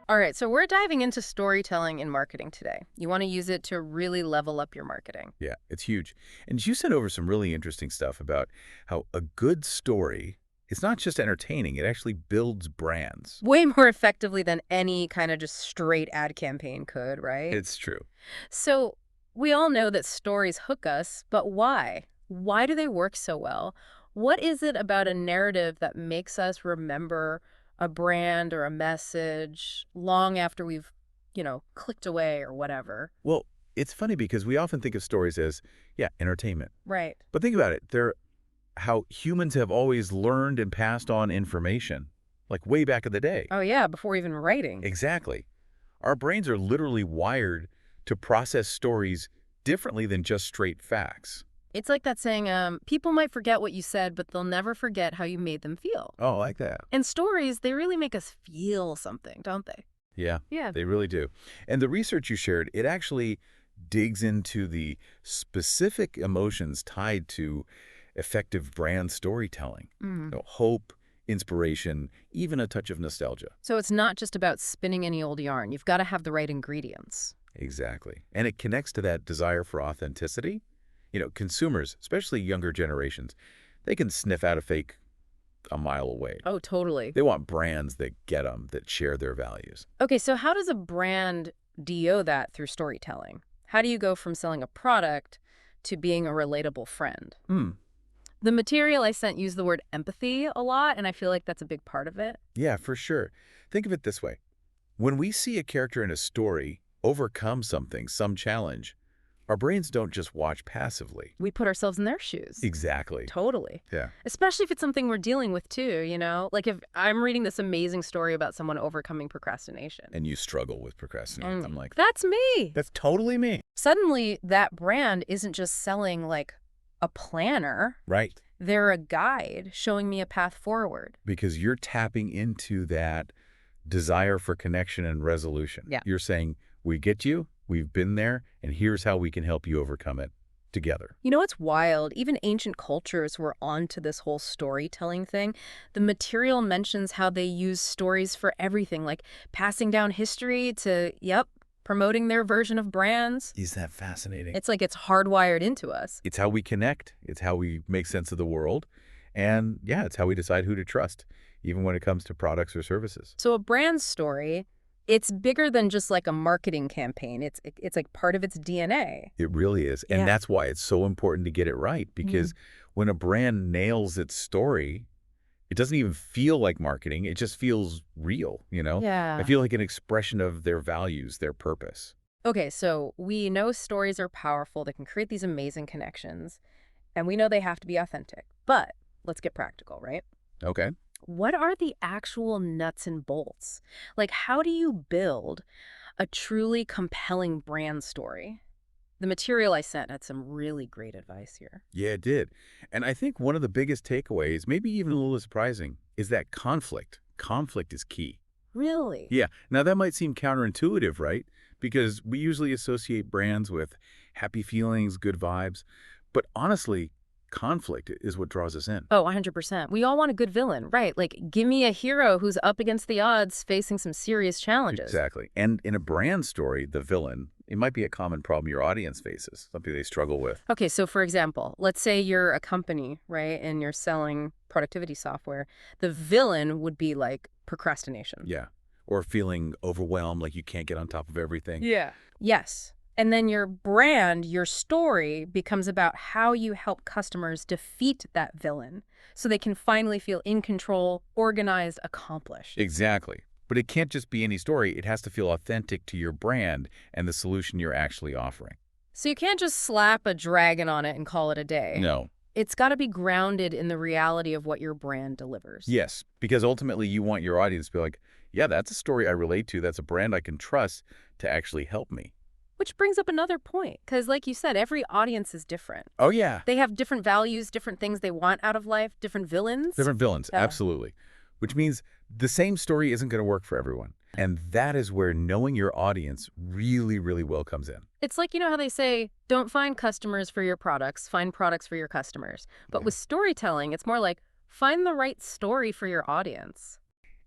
All right, so we're diving into storytelling in marketing today. You want to use it to really level up your marketing. Yeah, it's huge. And you sent over some really interesting stuff about how a good story is not just entertaining, it actually builds brands. Way more effectively than any kind of just straight ad campaign could, right? It's true. So we all know that stories hook us, but why? Why do they work so well? What is it about a narrative that makes us remember a brand or a message long after we've, clicked away or whatever? Well, it's funny because we often think of stories as, yeah, entertainment. Right. But think about it. They're how humans have always learned and passed on information, like way back in the day. Oh, yeah, before even writing. Exactly. Our brains are literally wired to process stories differently than just straight facts. It's like that saying, people might forget what you said, but they'll never forget how you made them feel. Oh, like that. And stories, they really make us feel something, don't they? Yeah, Yeah. they really do. And the research you shared, it actually digs into the specific emotions tied to effective brand storytelling. Mm. Hope, inspiration, even a touch of nostalgia. So it's not just about spinning any old yarn. You've got to have the right ingredients. Exactly. And it connects to that desire for authenticity. Consumers, especially younger generations, they can sniff out a fake a mile away. Oh, totally. They want brands that get them, that share their values. Okay, so how does a brand DO that through storytelling? How do you go from selling a product to being a relatable friend? Hmm. The material I sent used the word empathy a lot, and I feel like that's a big part of it. Yeah, for sure. Think of it this way. When we see a character in a story overcome something, some challenge, our brains don't just watch passively. We put ourselves in their shoes. Exactly. Totally. Yeah. Especially if it's something we're dealing with too, you know? Like if I'm reading this amazing story about someone overcoming procrastination. And you struggle with procrastinating. And I'm like, that's me. that's totally me. Suddenly, that brand isn't just selling like a planner. Right. They're a guide showing me a path forward. Because you're tapping into that desire for connection and resolution. Yeah. You're saying, we get you, we've been there, and here's how we can help you overcome it together. You know what's wild? Even ancient cultures were onto this whole storytelling thing. The material mentions how they use stories for everything, like passing down history to, promoting their version of brands. Is that fascinating? It's like it's hardwired into us. It's how we connect. It's how we make sense of the world. And yeah, it's how we decide who to trust, even when it comes to products or services. So a brand story, it's bigger than just like a marketing campaign. It's like part of its DNA. It really is. And Yeah. that's why it's so important to get it right, because when a brand nails its story, it doesn't even feel like marketing. It just feels real, Yeah. I feel like an expression of their values, their purpose. Okay, so we know stories are powerful. They can create these amazing connections, and we know they have to be authentic. But let's get practical, right? Okay. What are the actual nuts and bolts? Like, how do you build a truly compelling brand story? The material I sent had some really great advice here. Yeah, it did. And I think one of the biggest takeaways, maybe even a little surprising, is that conflict. Conflict is key. Really? Yeah. Now, that might seem counterintuitive, right? Because we usually associate brands with happy feelings, good vibes. But honestly, conflict is what draws us in. Oh, 100%. We all want a good villain, right? Like, give me a hero who's up against the odds facing some serious challenges. Exactly. And in a brand story, the villain, it might be a common problem your audience faces, something they struggle with. Okay, so for example, let's say you're a company, right, and you're selling productivity software. The villain would be like procrastination. Yeah. Or feeling overwhelmed, like you can't get on top of everything. Yeah. Yes. And then your brand, your story becomes about how you help customers defeat that villain so they can finally feel in control, organized, accomplished. Exactly. But it can't just be any story. It has to feel authentic to your brand and the solution you're actually offering. So you can't just slap a dragon on it and call it a day. No. It's got to be grounded in the reality of what your brand delivers. Yes, because ultimately you want your audience to be like, yeah, that's a story I relate to. That's a brand I can trust to actually help me. Which brings up another point, because like you said, every audience is different. Oh, yeah. They have different values, different things they want out of life, different villains. Different villains, Yeah. absolutely. Which means the same story isn't going to work for everyone. And that is where knowing your audience really, really well comes in. It's like, you know how they say, don't find customers for your products, find products for your customers. But with storytelling, it's more like, find the right story for your audience.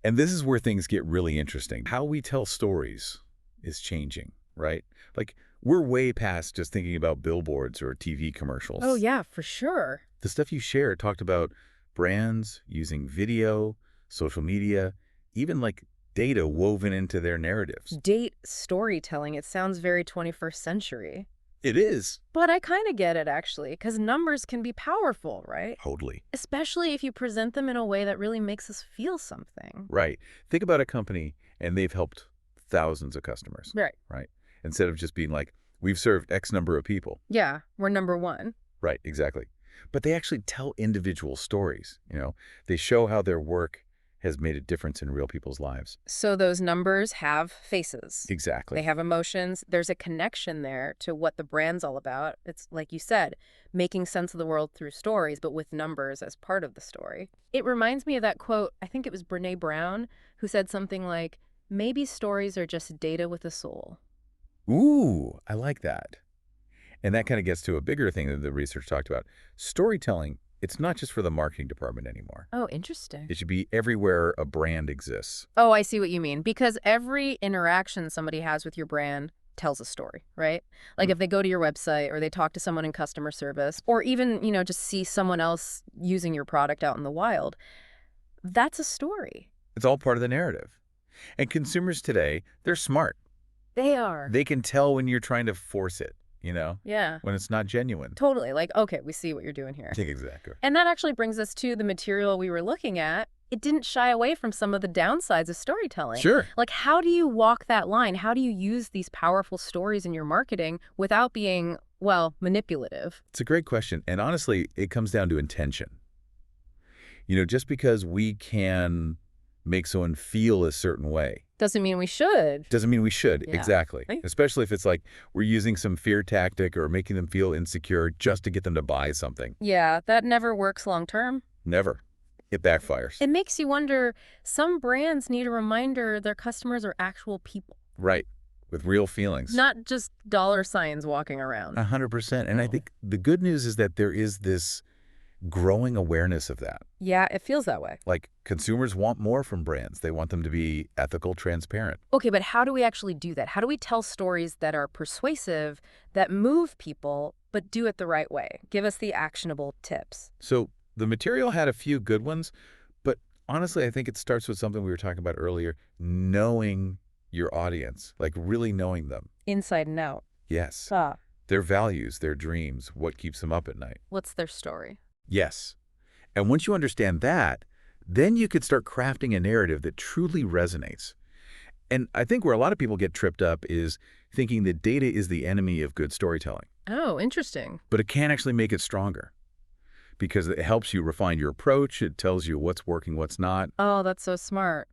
And this is where things get really interesting. How we tell stories is changing, right? Like, we're way past just thinking about billboards or TV Oh, commercials. yeah, for sure. The stuff you shared talked about brands using video, social media, even like data woven into their narratives. Date storytelling, it sounds very 21st century. It is. But I kind of get it, actually, because numbers can be powerful, right? Totally. Especially if you present them in a way that really makes us feel something. Right. Think about a company and they've helped thousands of customers, Right. right? Instead of just being like, we've served X number of people. Yeah, we're number one. Right, exactly. But they actually tell individual stories, you know? They show how their work has made a difference in real people's lives. So those numbers have faces. Exactly. They have emotions. There's a connection there to what the brand's all about. It's, like you said, making sense of the world through stories, but with numbers as part of the story. It reminds me of that quote, I think it was Brene Brown, who said something like, maybe stories are just data with a soul. Ooh, I like that. And that kind of gets to a bigger thing that the research talked about. Storytelling, it's not just for the marketing department anymore. Oh, interesting. It should be everywhere a brand exists. Oh, I see what you mean. Because every interaction somebody has with your brand tells a story, right? Like if they go to your website or they talk to someone in customer service or even, just see someone else using your product out in the wild, that's a story. It's all part of the narrative. And consumers today, they're smart. They are. They can tell when you're trying to force it, Yeah, when it's not genuine. totally. Like, okay, we see what you're doing here. Exactly. And that actually brings us to the material we were looking at. It didn't shy away from some of the downsides of storytelling. Sure. Like, how do you walk that line? How do you use these powerful stories in your marketing without being, well, manipulative? It's a great question. And honestly, it comes down to intention. Just because we can make someone feel a certain way Doesn't mean we should. doesn't mean we should. Yeah. Exactly. Right. Especially if it's like we're using some fear tactic or making them feel insecure just to get them to buy something. Yeah, that never works long term. Never. It backfires. It makes you wonder, some brands need a reminder their customers are actual people, Right. With real feelings. not just dollar signs walking around. 100%. And I think the good news is that there is this growing awareness of that. Yeah, it feels that way. Like, consumers want more from brands. They want them to be ethical, transparent. Okay, but how do we actually do that? How do we tell stories that are persuasive, that move people, but do it the right way? Give us the actionable tips. So the material had a few good ones, but honestly, I think it starts with something we were talking about earlier, knowing your audience, like really knowing them. Inside and out. Yes. Ah, Their values, their dreams, what keeps them up at night. what's their story? Yes. And once you understand that, then you could start crafting a narrative that truly resonates. And I think where a lot of people get tripped up is thinking that data is the enemy of good storytelling. Oh, interesting. But it can actually make it stronger because it helps you refine your approach. It tells you what's working, what's not. Oh, that's so smart.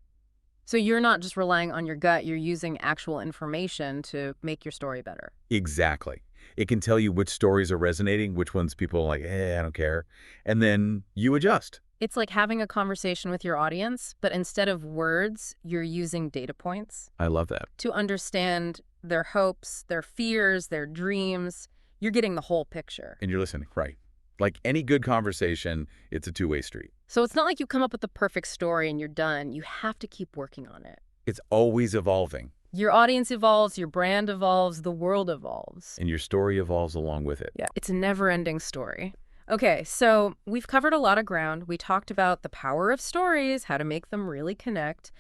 So you're not just relying on your gut, you're using actual information to make your story better. Exactly. It can tell you which stories are resonating, which ones people are like, I don't care. And then you adjust. It's like having a conversation with your audience, but instead of words, you're using data points I love that. to understand their hopes, their fears, their dreams. You're getting the whole picture. And you're listening, right? Like any good conversation, it's a two-way street. So it's not like you come up with the perfect story and you're done. You have to keep working on it. It's always evolving, Your audience evolves, your brand evolves, the world evolves. and your story evolves along with it. Yeah, it's a never-ending story. Okay, so we've covered a lot of ground. We talked about the power of stories, how to make them really connect.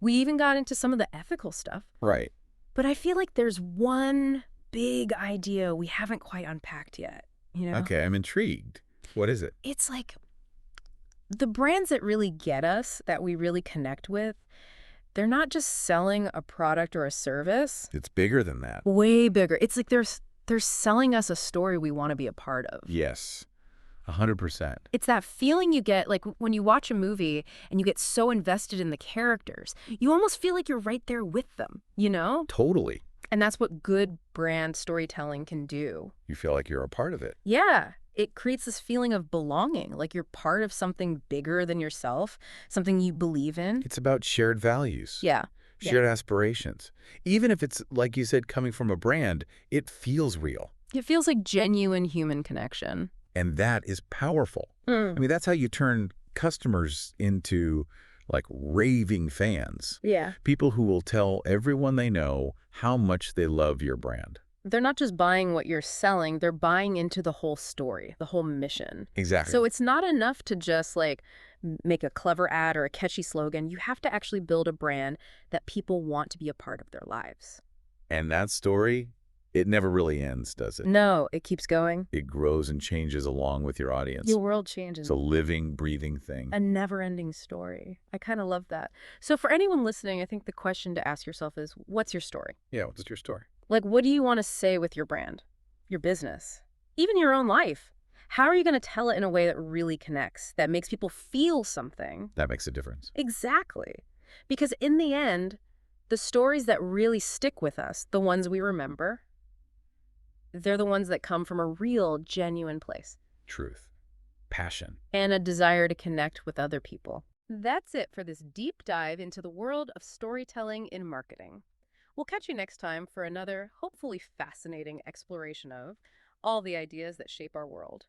We even got into some of the ethical stuff. Right. But I feel like there's one big idea we haven't quite unpacked yet, Okay, I'm intrigued. What is it? It's like the brands that really get us, that we really connect with, they're not just selling a product or a service. It's bigger than that. Way bigger. It's like they're selling us a story we want to be a part of. Yes, 100%. It's that feeling you get like when you watch a movie and you get so invested in the characters. You almost feel like you're right there with them, Totally. And that's what good brand storytelling can do. You feel like you're a part of it. Yeah. It creates this feeling of belonging, like you're part of something bigger than yourself, something you believe in. It's about shared values. Yeah. Shared aspirations. Even if it's, like you said, coming from a brand, it feels real. It feels like genuine human connection. And that is powerful. I mean, that's how you turn customers into like raving fans, Yeah. people who will tell everyone they know how much they love your brand. They're not just buying what you're selling, they're buying into the whole story, the whole mission. Exactly. So it's not enough to just like make a clever ad or a catchy slogan. You have to actually build a brand that people want to be a part of their lives. And that story, it never really ends, does it? No, it keeps going. It grows and changes along with your audience. Your world It's changes. a living, breathing thing. A never-ending story. I kind of love that. So for anyone listening, I think the question to ask yourself is, what's your story? Yeah, what's your story? Like, what do you want to say with your brand, your business, even your own life? How are you going to tell it in a way that really connects, that makes people feel something? That makes a difference. Exactly. Because in the end, the stories that really stick with us, the ones we remember, they're the ones that come from a real, genuine place Truth. Passion. and a desire to connect with other people. That's it for this deep dive into the world of storytelling in marketing. We'll catch you next time for another, hopefully fascinating exploration of all the ideas that shape our world.